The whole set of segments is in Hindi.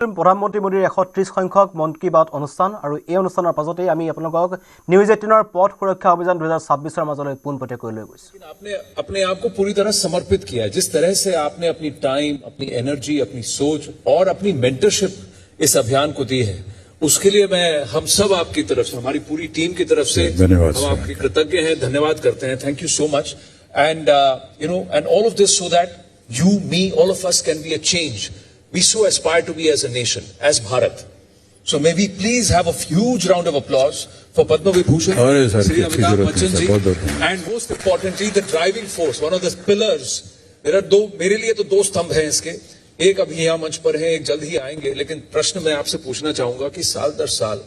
প্ৰধানমন্ত্ৰী মোদীৰ 130 সংখ্যক মন কী বাত অনুষ্ঠান আৰু এই অনুষ্ঠানৰ পাছতেই আমি আপোনালোকক নিউজ 18ৰ পথ সুৰক্ষা অভিযান 2026ৰ মাজলৈ পোনপটীয়াকৈ লৈ গৈছো। आपने अपने आप को पूरी तरह समर्पित किया है। जिस तरह से आपने अपनी टाइम, अपनी एनर्जी, अपनी सोच और अपनी मेंटरशिप इस अभियान को दी है, उसके लिए मैं हम सब आपकी तरफ से, हमारी पूरी टीम की तरफ से हम आपके कृतज्ञ हैं, धन्यवाद करते हैं। Thank you so much. And and all of this so that you, me, all of us can be a change. We so aspire to be as a nation, as Bharat. So may we please have a huge round of applause for Padma Vibhushan, Shri Amitabh Bachchan ji, and most importantly, the driving force, one of the pillars. मेरे लिए तो दो स्तंभ हैं इसके, एक अभी यहाँ मंच पर है, एक जल्द ही आएंगे। लेकिन प्रश्न मैं आपसे पूछना चाहूंगा कि साल दर साल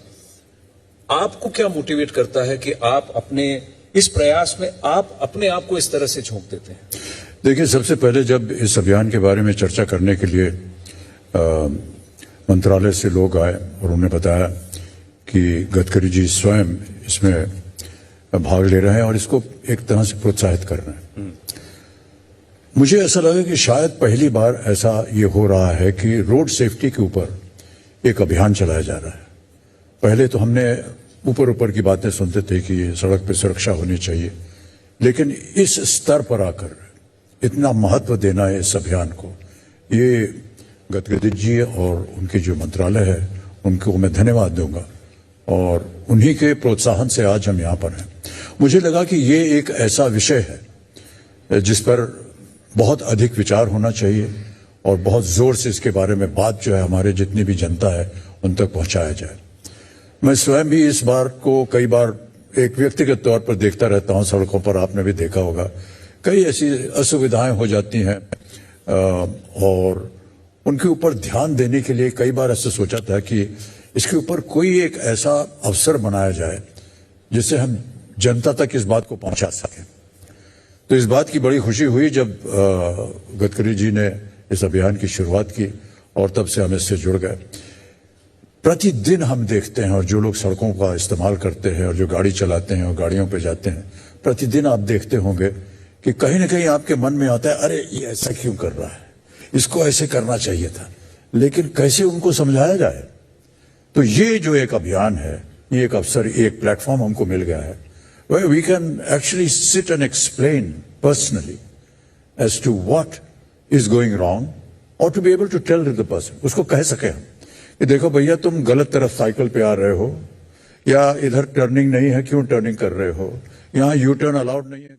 आपको क्या मोटिवेट करता है कि आप अपने इस प्रयास में आप अपने आप को इस तरह से झोंक देते हैं? देखिए, सबसे पहले जब इस अभियान के बारे में चर्चा करने के लिए मंत्रालय से लोग आए और उन्होंने बताया कि गडकरी जी स्वयं इसमें भाग ले रहे हैं और इसको एक तरह से प्रोत्साहित कर रहे हैं, मुझे ऐसा लगा कि शायद पहली बार ऐसा ये हो रहा है कि रोड सेफ्टी के ऊपर एक अभियान चलाया जा रहा है। पहले तो हमने ऊपर की बातें सुनते थे कि सड़क पर सुरक्षा होनी चाहिए, लेकिन इस स्तर पर आकर इतना महत्व देना है इस अभियान को, ये गडकरी जी और उनके जो मंत्रालय है उनको मैं धन्यवाद दूंगा और उन्हीं के प्रोत्साहन से आज हम यहाँ पर हैं। मुझे लगा कि ये एक ऐसा विषय है जिस पर बहुत अधिक विचार होना चाहिए और बहुत जोर से इसके बारे में बात जो है हमारे जितनी भी जनता है उन तक पहुंचाया जाए। मैं स्वयं भी इस बार को कई बार एक व्यक्तिगत तौर पर देखता रहता हूं, सड़कों पर आपने भी देखा होगा कई ऐसी असुविधाएं हो जाती हैं और उनके ऊपर ध्यान देने के लिए कई बार ऐसा सोचा था कि इसके ऊपर कोई एक ऐसा अवसर बनाया जाए जिससे हम जनता तक इस बात को पहुंचा सकें। तो इस बात की बड़ी खुशी हुई जब गडकरी जी ने इस अभियान की शुरुआत की और तब से हम इससे जुड़ गए। प्रतिदिन हम देखते हैं और जो लोग सड़कों का इस्तेमाल करते हैं और जो गाड़ी चलाते हैं और गाड़ियों पर जाते हैं, प्रतिदिन आप देखते होंगे कि कहीं ना कहीं आपके मन में आता है, अरे ये ऐसा क्यों कर रहा है, इसको ऐसे करना चाहिए था, लेकिन कैसे उनको समझाया जाए। तो ये जो एक अभियान है, ये एक अवसर, एक प्लेटफॉर्म हमको मिल गया है where we can actually sit and explain personally as to what is going wrong or to be able to tell the person, उसको कह सके हम कि देखो भैया तुम गलत तरफ साइकिल पे आ रहे हो, या इधर टर्निंग नहीं है, क्यों टर्निंग कर रहे हो, यहाँ यू टर्न अलाउड नहीं है।